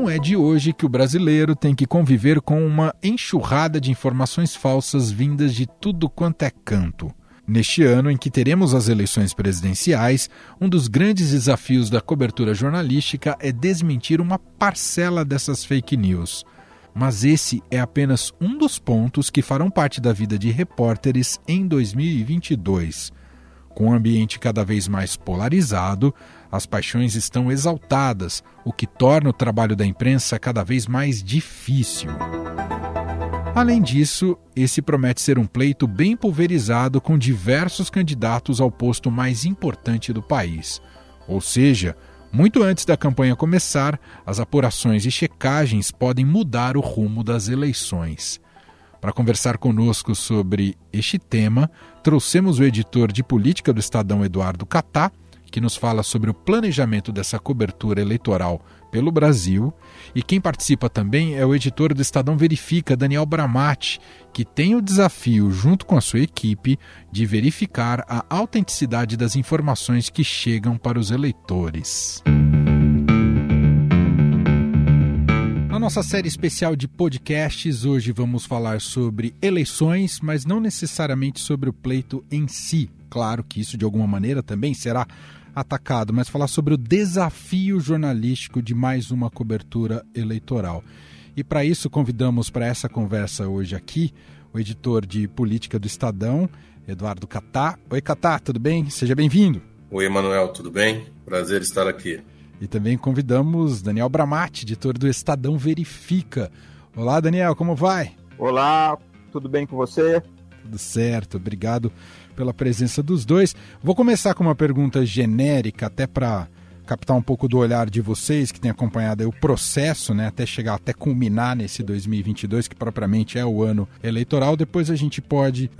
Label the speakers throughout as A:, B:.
A: não é de hoje que o brasileiro tem que conviver com uma enxurrada de informações falsas vindas de tudo quanto é canto. Neste ano em que teremos as eleições presidenciais, um dos grandes desafios da cobertura jornalística é desmentir uma parcela dessas fake news. Mas esse é apenas um dos pontos que farão parte da vida de repórteres em 2022. Com o ambiente cada vez mais polarizado, as paixões estão exaltadas, o que torna o trabalho da imprensa cada vez mais difícil. Além disso, esse promete ser um pleito bem pulverizado com diversos candidatos ao posto mais importante do país. Ou seja, muito antes da campanha começar, as apurações e checagens podem mudar o rumo das eleições. Para conversar conosco sobre este tema, trouxemos o editor de política do Estadão, Eduardo Catá, que nos fala sobre o planejamento dessa cobertura eleitoral pelo Brasil. E quem participa também é o editor do Estadão Verifica, Daniel Bramati, que tem o desafio, junto com a sua equipe, de verificar a autenticidade das informações que chegam para os eleitores. Na nossa série especial de podcasts, hoje vamos falar sobre eleições, mas não necessariamente sobre o pleito em si. Claro que isso de alguma maneira também será atacado, mas falar sobre o desafio jornalístico de mais uma cobertura eleitoral. E para isso convidamos para essa conversa hoje aqui o editor de política do Estadão, Eduardo Catá. Oi, Catá, tudo bem? Seja bem-vindo.
B: Oi, Emanuel, tudo bem? Prazer estar aqui.
A: E também convidamos Daniel Bramati, editor do Estadão Verifica. Olá, Daniel, como vai?
C: Olá, tudo bem com você?
A: Tudo certo, obrigado pela presença dos dois. Vou começar com uma pergunta genérica, até para captar um pouco do olhar de vocês que têm acompanhado o processo, né, até culminar nesse 2022, que propriamente é o ano eleitoral. Depois a gente pode,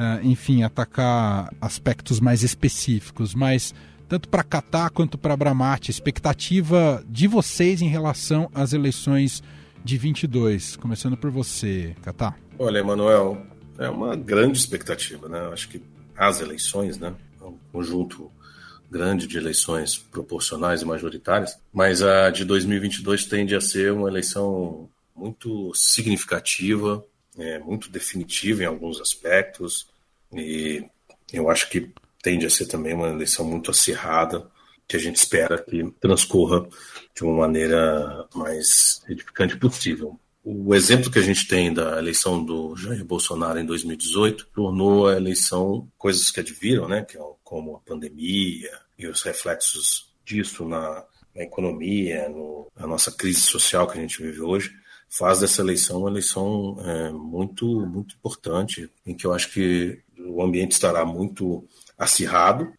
A: atacar aspectos mais específicos, mas tanto para Catá quanto para Bramati, expectativa de vocês em relação às eleições de 22. Começando por você, Catá.
B: Olha, Emanuel, é uma grande expectativa, né? Acho que as eleições, né, é um conjunto grande de eleições proporcionais e majoritárias, mas a de 2022 tende a ser uma eleição muito significativa, muito definitiva em alguns aspectos, e eu acho que tende a ser também uma eleição muito acirrada, que a gente espera que transcorra de uma maneira mais edificante possível. O exemplo que a gente tem da eleição do Jair Bolsonaro em 2018 tornou a eleição coisas que adviram, né, como a pandemia e os reflexos disso na economia, na nossa crise social que a gente vive hoje, faz dessa eleição uma eleição muito, muito importante, em que eu acho que o ambiente estará muito acirrado,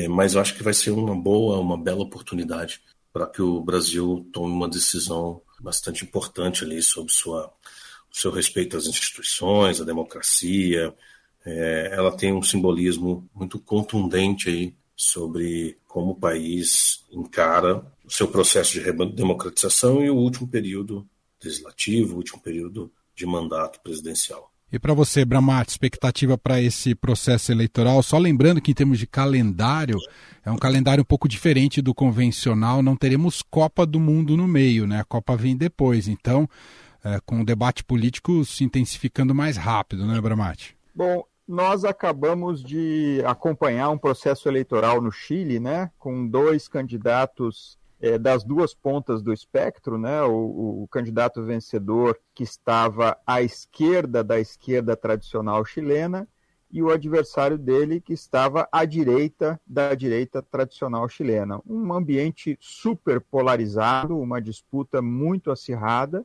B: mas eu acho que vai ser uma bela oportunidade para que o Brasil tome uma decisão bastante importante ali sobre o seu respeito às instituições, à democracia. Ela tem um simbolismo muito contundente aí sobre como o país encara o seu processo de democratização e o último período legislativo, o último período de mandato presidencial.
A: E para você, Bramati, expectativa para esse processo eleitoral? Só lembrando que em termos de calendário, é um calendário um pouco diferente do convencional, não teremos Copa do Mundo no meio, né? A Copa vem depois, então, com o debate político se intensificando mais rápido, né, Bramati?
C: Bom, nós acabamos de acompanhar um processo eleitoral no Chile, né, com dois candidatos das duas pontas do espectro, né? O candidato vencedor que estava à esquerda da esquerda tradicional chilena e o adversário dele que estava à direita da direita tradicional chilena. Um ambiente super polarizado, uma disputa muito acirrada,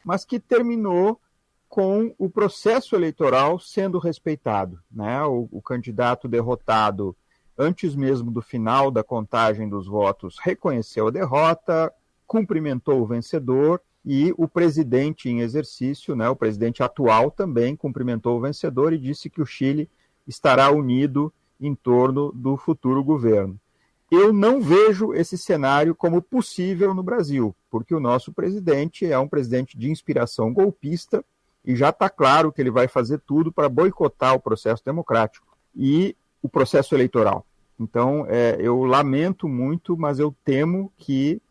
C: mas que terminou com o processo eleitoral sendo respeitado, né? O candidato derrotado, antes mesmo do final da contagem dos votos, reconheceu a derrota, cumprimentou o vencedor e o presidente em exercício, né, o presidente atual, também cumprimentou o vencedor e disse que o Chile estará unido em torno do futuro governo. Eu não vejo esse cenário como possível no Brasil, porque o nosso presidente é um presidente de inspiração golpista e já está claro que ele vai fazer tudo para boicotar o processo democrático e o processo eleitoral. Então, eu lamento muito, mas eu temo que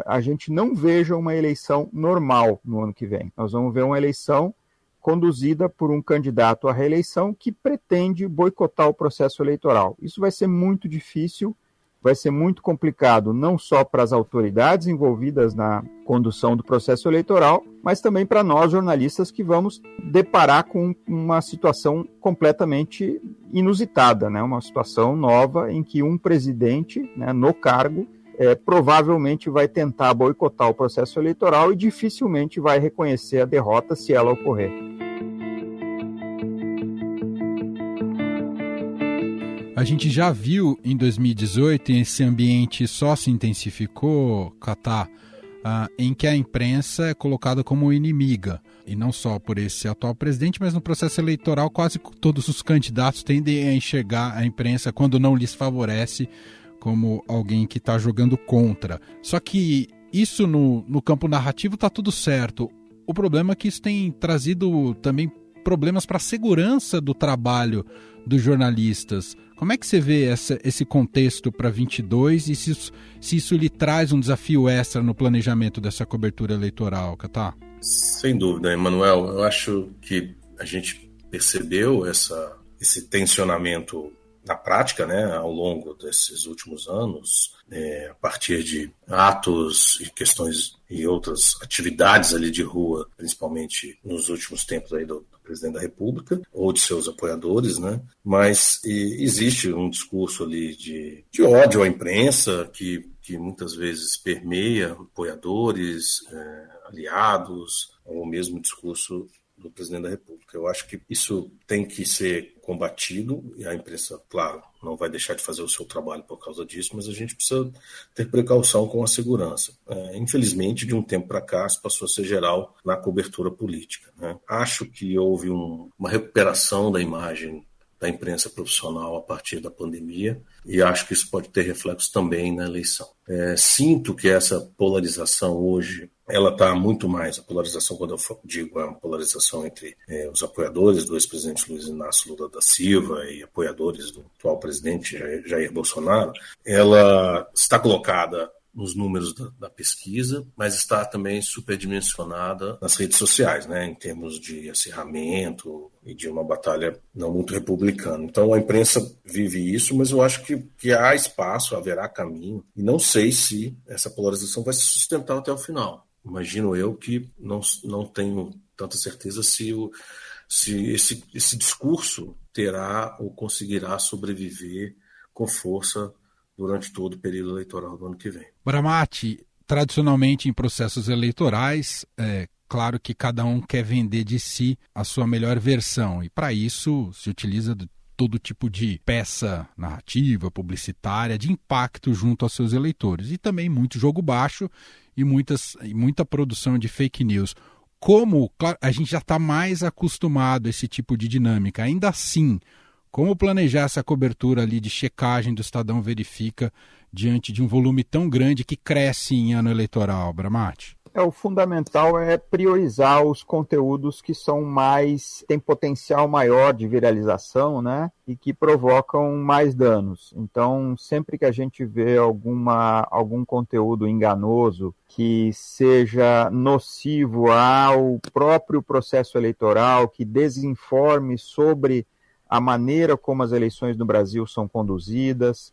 C: a gente não veja uma eleição normal no ano que vem. Nós vamos ver uma eleição conduzida por um candidato à reeleição que pretende boicotar o processo eleitoral. Isso vai ser muito difícil, vai ser muito complicado, não só para as autoridades envolvidas na condução do processo eleitoral, mas também para nós, jornalistas, que vamos deparar com uma situação completamente inusitada, né? Uma situação nova em que um presidente, né, no cargo, provavelmente vai tentar boicotar o processo eleitoral e dificilmente vai reconhecer a derrota se ela ocorrer.
A: A gente já viu em 2018, e esse ambiente só se intensificou, Catar, em que a imprensa é colocada como inimiga. E não só por esse atual presidente, mas no processo eleitoral quase todos os candidatos tendem a enxergar a imprensa, quando não lhes favorece, como alguém que está jogando contra. Só que isso no campo narrativo está tudo certo. O problema é que isso tem trazido também problemas para a segurança do trabalho dos jornalistas. Como é que você vê esse contexto para 22 e se isso lhe traz um desafio extra no planejamento dessa cobertura eleitoral, Catar?
B: Sem dúvida, Emanuel. Eu acho que a gente percebeu esse tensionamento na prática, né, ao longo desses últimos anos, a partir de atos e questões e outras atividades ali de rua, principalmente nos últimos tempos aí do presidente da República ou de seus apoiadores, né? Mas existe um discurso ali de ódio à imprensa que muitas vezes permeia apoiadores, aliados, ou mesmo discurso do presidente da República. Eu acho que isso tem que ser combatido e a imprensa, claro, não vai deixar de fazer o seu trabalho por causa disso, mas a gente precisa ter precaução com a segurança. Infelizmente, de um tempo para cá, isso passou a ser geral na cobertura política, né? Acho que houve uma recuperação da imagem da imprensa profissional a partir da pandemia e acho que isso pode ter reflexo também na eleição. Sinto que essa polarização hoje ela está muito mais, a polarização, quando eu digo a polarização entre os apoiadores do ex-presidente Luiz Inácio Lula da Silva e apoiadores do atual presidente Jair Bolsonaro, ela está colocada nos números da pesquisa, mas está também superdimensionada nas redes sociais, né, em termos de acirramento e de uma batalha não muito republicana. Então a imprensa vive isso, mas eu acho que há espaço, haverá caminho, e não sei se essa polarização vai se sustentar até o final. Imagino eu que não tenho tanta certeza se esse discurso terá ou conseguirá sobreviver com força durante todo o período eleitoral do ano que vem.
A: Bramati, tradicionalmente em processos eleitorais, claro que cada um quer vender de si a sua melhor versão, e para isso se utiliza de todo tipo de peça narrativa, publicitária, de impacto junto aos seus eleitores, e também muito jogo baixo e muita produção de fake news. Como, claro, a gente já está mais acostumado a esse tipo de dinâmica, ainda assim, como planejar essa cobertura ali de checagem do Estadão Verifica diante de um volume tão grande que cresce em ano eleitoral, Bramati?
C: O fundamental é priorizar os conteúdos que têm potencial maior de viralização, né, e que provocam mais danos. Então, sempre que a gente vê algum conteúdo enganoso que seja nocivo ao próprio processo eleitoral, que desinforme sobre a maneira como as eleições no Brasil são conduzidas,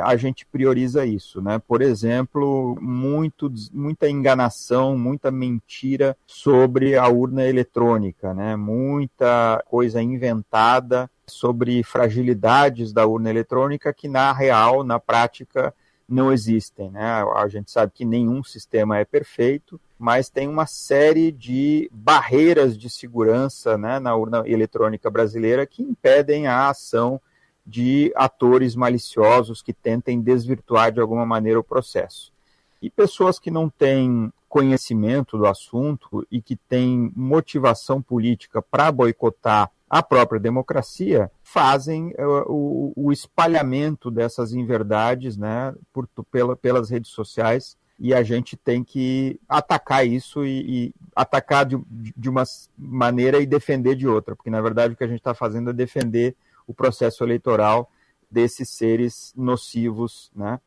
C: a gente prioriza isso, né? Por exemplo, muita enganação, muita mentira sobre a urna eletrônica, né? Muita coisa inventada sobre fragilidades da urna eletrônica que na prática, não existem, né? A gente sabe que nenhum sistema é perfeito, mas tem uma série de barreiras de segurança, né, na urna eletrônica brasileira que impedem a ação de atores maliciosos que tentem desvirtuar de alguma maneira o processo. E pessoas que não têm conhecimento do assunto e que têm motivação política para boicotar a própria democracia fazem o espalhamento dessas inverdades, né, pelas redes sociais, e a gente tem que atacar isso e atacar de uma maneira e defender de outra, porque na verdade o que a gente está fazendo é defender o processo eleitoral desses seres nocivos, né?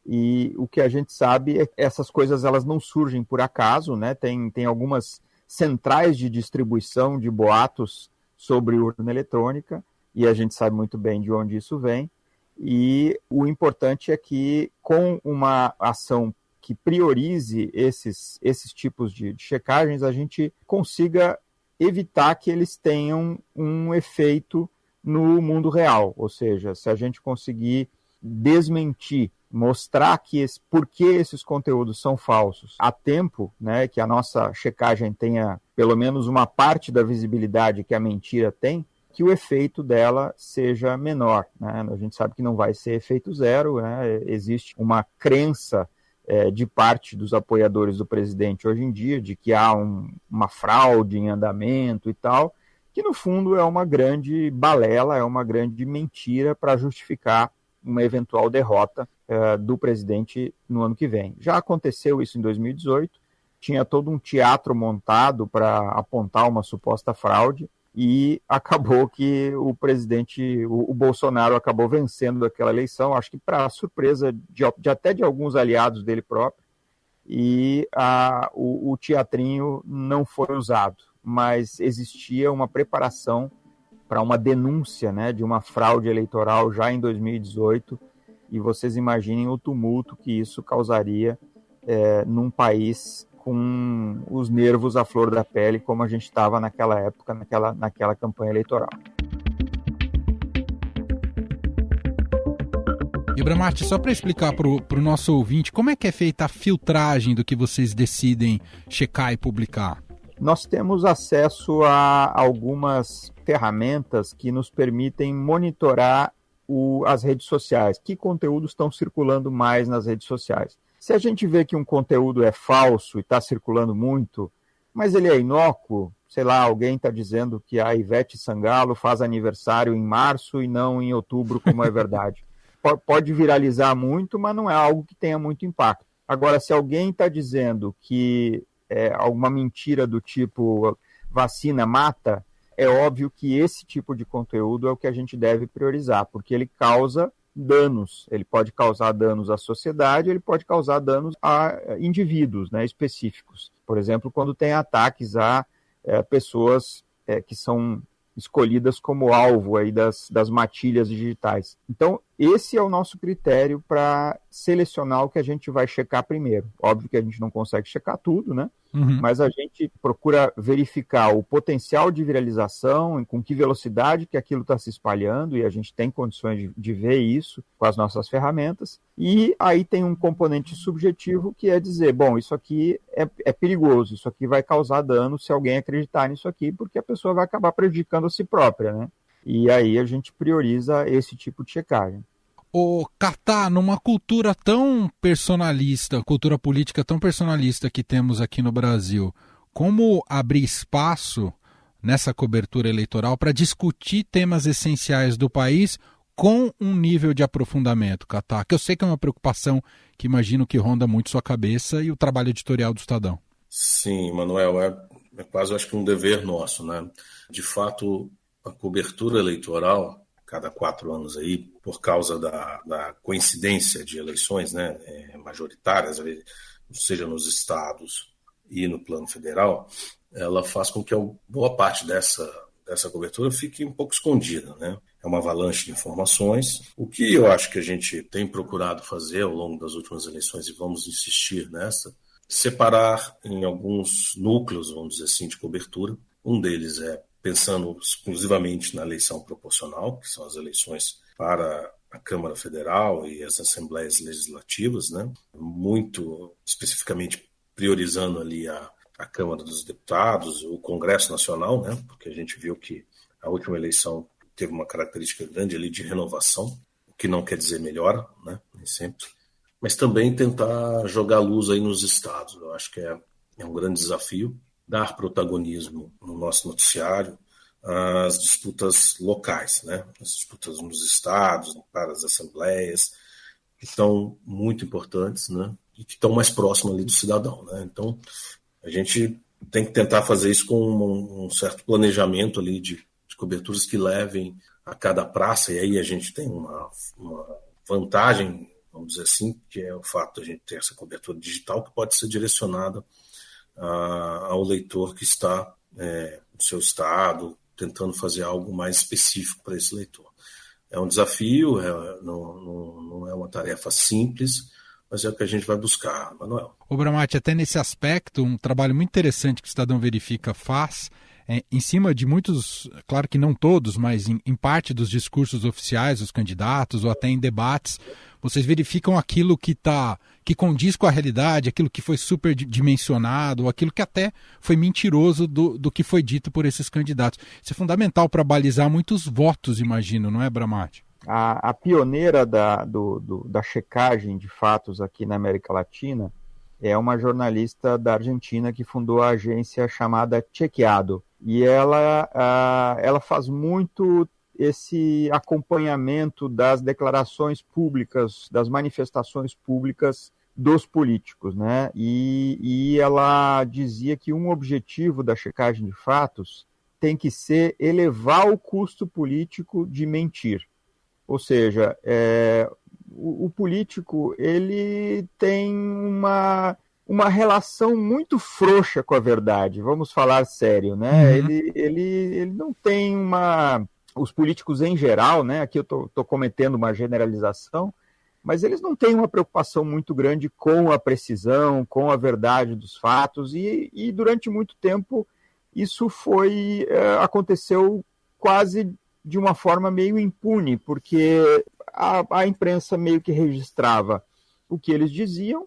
C: E o que a gente sabe é que essas coisas elas não surgem por acaso, né? Tem algumas centrais de distribuição de boatos sobre urna eletrônica, e a gente sabe muito bem de onde isso vem. E o importante é que, com uma ação que priorize esses tipos de checagens, a gente consiga evitar que eles tenham um efeito no mundo real. Ou seja, se a gente conseguir desmentir, mostrar por que esses conteúdos são falsos a tempo, né, que a nossa checagem tenha pelo menos uma parte da visibilidade que a mentira tem, que o efeito dela seja menor, né? A gente sabe que não vai ser efeito zero, né? Existe uma crença de parte dos apoiadores do presidente hoje em dia de que há uma fraude em andamento e tal, que no fundo é uma grande balela, é uma grande mentira para justificar uma eventual derrota do presidente no ano que vem. Já aconteceu isso em 2018, tinha todo um teatro montado para apontar uma suposta fraude, e acabou que o presidente, o Bolsonaro, acabou vencendo aquela eleição, acho que para surpresa até de alguns aliados dele próprio, e o teatrinho não foi usado, mas existia uma preparação para uma denúncia, né, de uma fraude eleitoral já em 2018, e vocês imaginem o tumulto que isso causaria num país com os nervos à flor da pele, como a gente estava naquela época, naquela campanha eleitoral.
A: Ibramati, só para explicar para o nosso ouvinte, como é que é feita a filtragem do que vocês decidem checar e publicar?
C: Nós temos acesso a algumas ferramentas que nos permitem monitorar as redes sociais, que conteúdos estão circulando mais nas redes sociais. Se a gente vê que um conteúdo é falso e está circulando muito, mas ele é inócuo, sei lá, alguém está dizendo que a Ivete Sangalo faz aniversário em março e não em outubro, como é verdade. Pode viralizar muito, mas não é algo que tenha muito impacto. Agora, se alguém está dizendo que alguma mentira do tipo vacina mata, é óbvio que esse tipo de conteúdo é o que a gente deve priorizar, porque ele causa danos. Ele pode causar danos à sociedade, ele pode causar danos a indivíduos, né, específicos. Por exemplo, quando tem ataques a pessoas que são escolhidas como alvo aí das matilhas digitais. Então, esse é o nosso critério para selecionar o que a gente vai checar primeiro. Óbvio que a gente não consegue checar tudo, né?
A: Uhum.
C: Mas a gente procura verificar o potencial de viralização, com que velocidade que aquilo está se espalhando, e a gente tem condições de ver isso com as nossas ferramentas. E aí tem um componente subjetivo que é dizer, bom, isso aqui é perigoso, isso aqui vai causar dano se alguém acreditar nisso aqui, porque a pessoa vai acabar prejudicando a si própria, né? E aí a gente prioriza esse tipo de checagem.
A: Catar, numa cultura tão personalista, cultura política tão personalista que temos aqui no Brasil, como abrir espaço nessa cobertura eleitoral para discutir temas essenciais do país com um nível de aprofundamento, Catar? Que eu sei que é uma preocupação que imagino que ronda muito sua cabeça e o trabalho editorial do Estadão.
B: Sim, Manuel, é quase, acho que um dever nosso, né? De fato, a cobertura eleitoral, cada 4 anos aí, por causa da coincidência de eleições, né, majoritárias, seja nos estados e no plano federal, ela faz com que boa parte dessa cobertura fique um pouco escondida, né? É uma avalanche de informações. O que eu acho que a gente tem procurado fazer ao longo das últimas eleições, e vamos insistir nessa, separar em alguns núcleos, vamos dizer assim, de cobertura. Um deles é pensando exclusivamente na eleição proporcional, que são as eleições para a Câmara Federal e as Assembleias Legislativas, né? Muito especificamente priorizando ali a Câmara dos Deputados, o Congresso Nacional, né? Porque a gente viu que a última eleição teve uma característica grande ali de renovação, o que não quer dizer melhora, né? Nem sempre. Mas também tentar jogar luz aí nos estados. Eu acho que é um grande desafio dar protagonismo no nosso noticiário às disputas locais, né? As disputas nos estados, para as assembleias, que são muito importantes, né? E que estão mais próximas ali do cidadão, né? Então, a gente tem que tentar fazer isso com um certo planejamento ali de coberturas que levem a cada praça, e aí a gente tem uma vantagem vamos dizer assim, que é o fato de a gente ter essa cobertura digital que pode ser direcionada ao leitor que está no seu estado, tentando fazer algo mais específico para esse leitor. É um desafio, não é uma tarefa simples, mas é o que a gente vai buscar, Manuel.
A: Ô Bramati, até nesse aspecto, um trabalho muito interessante que o Estadão Verifica faz, em cima de muitos, claro que não todos, mas em parte dos discursos oficiais dos candidatos ou até em debates, vocês verificam aquilo que condiz com a realidade, aquilo que foi superdimensionado, ou aquilo que até foi mentiroso do que foi dito por esses candidatos. Isso é fundamental para balizar muitos votos, imagino, não é, Bramati?
C: A pioneira da checagem de fatos aqui na América Latina é uma jornalista da Argentina que fundou a agência chamada Chequeado. E ela faz muito esse acompanhamento das declarações públicas, das manifestações públicas dos políticos, né? E ela dizia que um objetivo da checagem de fatos tem que ser elevar o custo político de mentir. Ou seja, o político ele tem uma relação muito frouxa com a verdade, vamos falar sério, né?
A: Uhum.
C: Ele não tem os políticos em geral, né? Aqui eu estou cometendo uma generalização, mas eles não têm uma preocupação muito grande com a precisão, com a verdade dos fatos, e durante muito tempo isso aconteceu quase de uma forma meio impune, porque a imprensa meio que registrava o que eles diziam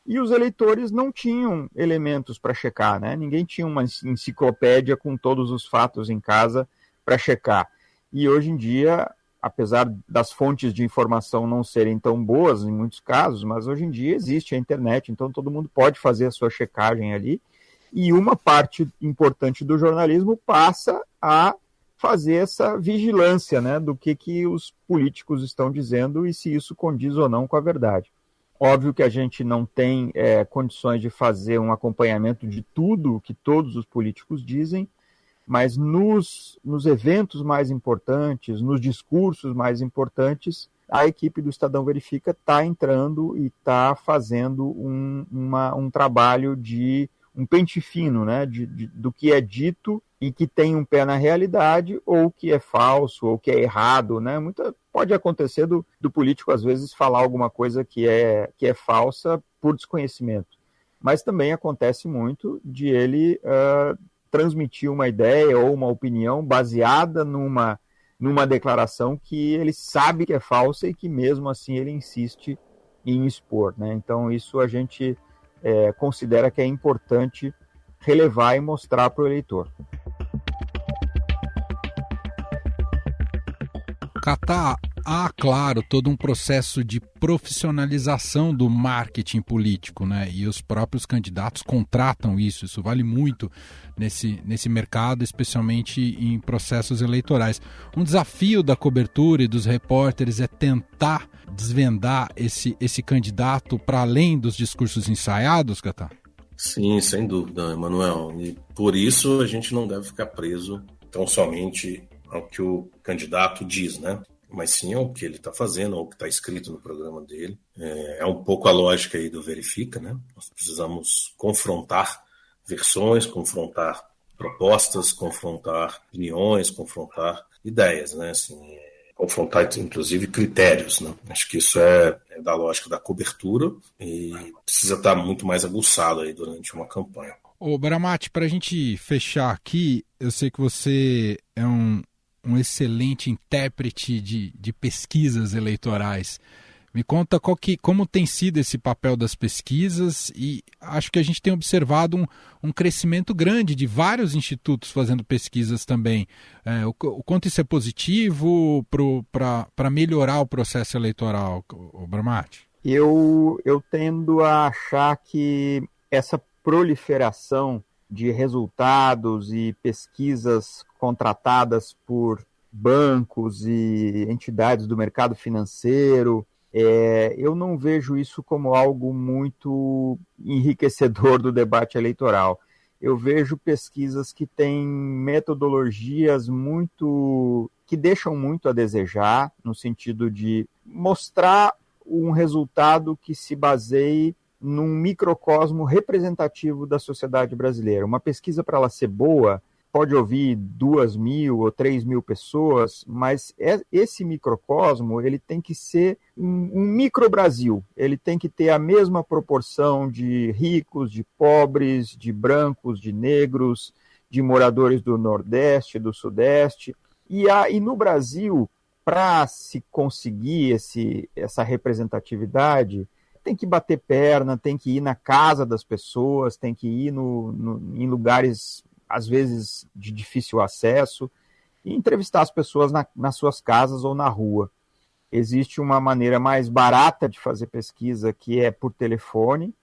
C: e os eleitores não tinham elementos para checar, né? Ninguém tinha uma enciclopédia com todos os fatos em casa para checar. E hoje em dia, apesar das fontes de informação não serem tão boas em muitos casos, mas hoje em dia existe a internet, então todo mundo pode fazer a sua checagem ali, e uma parte importante do jornalismo passa a fazer essa vigilância, né, do que os políticos estão dizendo e se isso condiz ou não com a verdade. Óbvio que a gente não tem condições de fazer um acompanhamento de tudo que todos os políticos dizem, mas nos eventos mais importantes, nos discursos mais importantes, a equipe do Estadão Verifica está entrando e está fazendo um trabalho de um pente fino, né, do que é dito e que tem um pé na realidade, ou que é falso, ou que é errado, né? Pode acontecer do político, às vezes, falar alguma coisa que é falsa por desconhecimento. Mas também acontece muito de ele transmitir uma ideia ou uma opinião baseada numa declaração que ele sabe que é falsa e que, mesmo assim, ele insiste em expor, né? Então, isso a gente considera que é importante relevar e mostrar para o eleitor.
A: Cata, há, claro, todo um processo de profissionalização do marketing político, né? E os próprios candidatos contratam isso. Isso vale muito nesse mercado, especialmente em processos eleitorais. Um desafio da cobertura e dos repórteres é tentar desvendar esse candidato para além dos discursos ensaiados, Cata?
B: Sim, sem dúvida, Emanuel. E por isso a gente não deve ficar preso tão somente ao que o candidato diz, né? Mas sim ao que ele está fazendo, ao que está escrito no programa dele. É um pouco a lógica aí do Verifica, né? Nós precisamos confrontar versões, confrontar propostas, confrontar opiniões, confrontar ideias, né? Assim, confrontar, inclusive, critérios, né? Acho que isso é da lógica da cobertura e precisa estar muito mais aguçado aí durante uma campanha.
A: Ô, Bramati, para a gente fechar aqui, eu sei que você é um excelente intérprete de pesquisas eleitorais. Me conta como tem sido esse papel das pesquisas, e acho que a gente tem observado um crescimento grande de vários institutos fazendo pesquisas também. O quanto isso é positivo para melhorar o processo eleitoral, Bramati?
C: Eu tendo a achar que essa proliferação de resultados e pesquisas contratadas por bancos e entidades do mercado financeiro, eu não vejo isso como algo muito enriquecedor do debate eleitoral. Eu vejo pesquisas que têm metodologias que deixam muito a desejar, no sentido de mostrar um resultado que se baseie num microcosmo representativo da sociedade brasileira. Uma pesquisa, para ela ser boa, pode ouvir 2.000 ou 3.000 pessoas, mas esse microcosmo ele tem que ser um micro-Brasil. Ele tem que ter a mesma proporção de ricos, de pobres, de brancos, de negros, de moradores do Nordeste, do Sudeste. E no Brasil, para se conseguir essa representatividade, tem que bater perna, tem que ir na casa das pessoas, tem que ir em lugares, às vezes, de difícil acesso, e entrevistar as pessoas nas suas casas ou na rua. Existe uma maneira mais barata de fazer pesquisa, que é por telefone,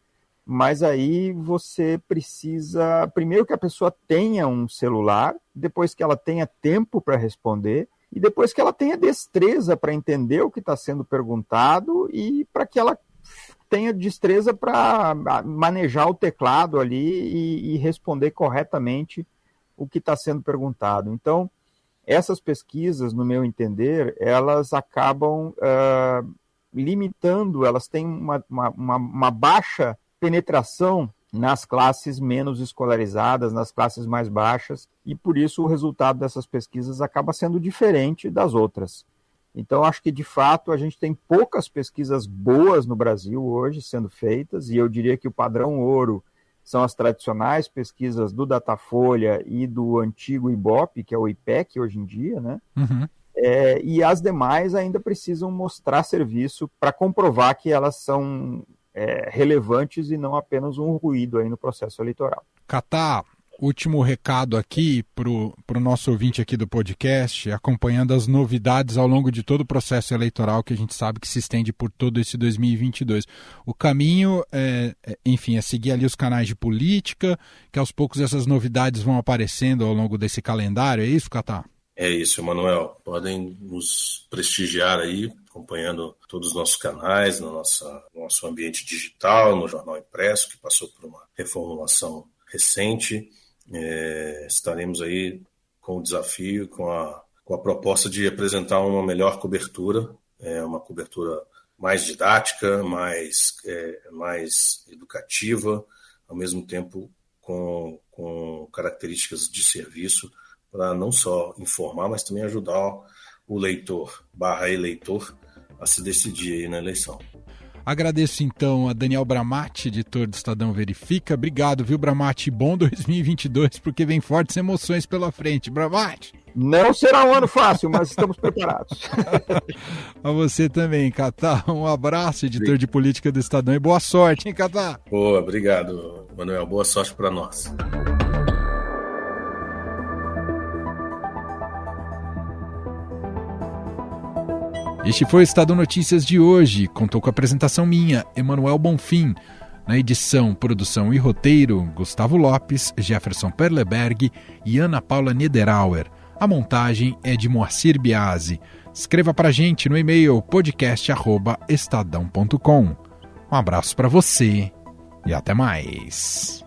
C: mas aí você precisa, primeiro que a pessoa tenha um celular, depois que ela tenha tempo para responder, e depois que ela tenha destreza para entender o que está sendo perguntado e para que ela tenha destreza para manejar o teclado ali e responder corretamente o que está sendo perguntado. Então, essas pesquisas, no meu entender, elas acabam limitando, elas têm uma baixa penetração nas classes menos escolarizadas, nas classes mais baixas, e por isso o resultado dessas pesquisas acaba sendo diferente das outras. Então, acho que, de fato, a gente tem poucas pesquisas boas no Brasil hoje sendo feitas, e eu diria que o padrão ouro são as tradicionais pesquisas do Datafolha e do antigo IBOP, que é o IPEC hoje em dia, né? Uhum. E as demais ainda precisam mostrar serviço para comprovar que elas são relevantes e não apenas um ruído aí no processo eleitoral.
A: Catá, último recado aqui para o nosso ouvinte aqui do podcast, acompanhando as novidades ao longo de todo o processo eleitoral que a gente sabe que se estende por todo esse 2022. O caminho, enfim, é seguir ali os canais de política, que aos poucos essas novidades vão aparecendo ao longo desse calendário, é isso, Catá?
B: É isso, Emanuel. Podem nos prestigiar aí, acompanhando todos os nossos canais, no nosso ambiente digital, no jornal impresso, que passou por uma reformulação recente. Estaremos aí com o desafio, com a proposta de apresentar uma melhor cobertura, uma cobertura mais didática, mais educativa, ao mesmo tempo com características de serviço, para não só informar, mas também ajudar o leitor/eleitor a se decidir aí na eleição.
A: Agradeço então a Daniel Bramati, editor do Estadão Verifica. Obrigado, viu, Bramati? Bom 2022, porque vem fortes emoções pela frente. Bramati!
C: Não será um ano fácil, mas estamos preparados.
A: A você também, Catá. Um abraço, editor de política do Estadão, e boa sorte, hein, Catá?
B: Boa, obrigado, Manuel. Boa sorte para nós.
A: Este foi o Estadão Notícias de hoje. Contou com a apresentação minha, Emanuel Bonfim. Na edição, produção e roteiro, Gustavo Lopes, Jefferson Perleberg e Ana Paula Niederauer. A montagem é de Moacir Biasi. Escreva pra gente no e-mail podcast@estadão.com. Um abraço para você e até mais.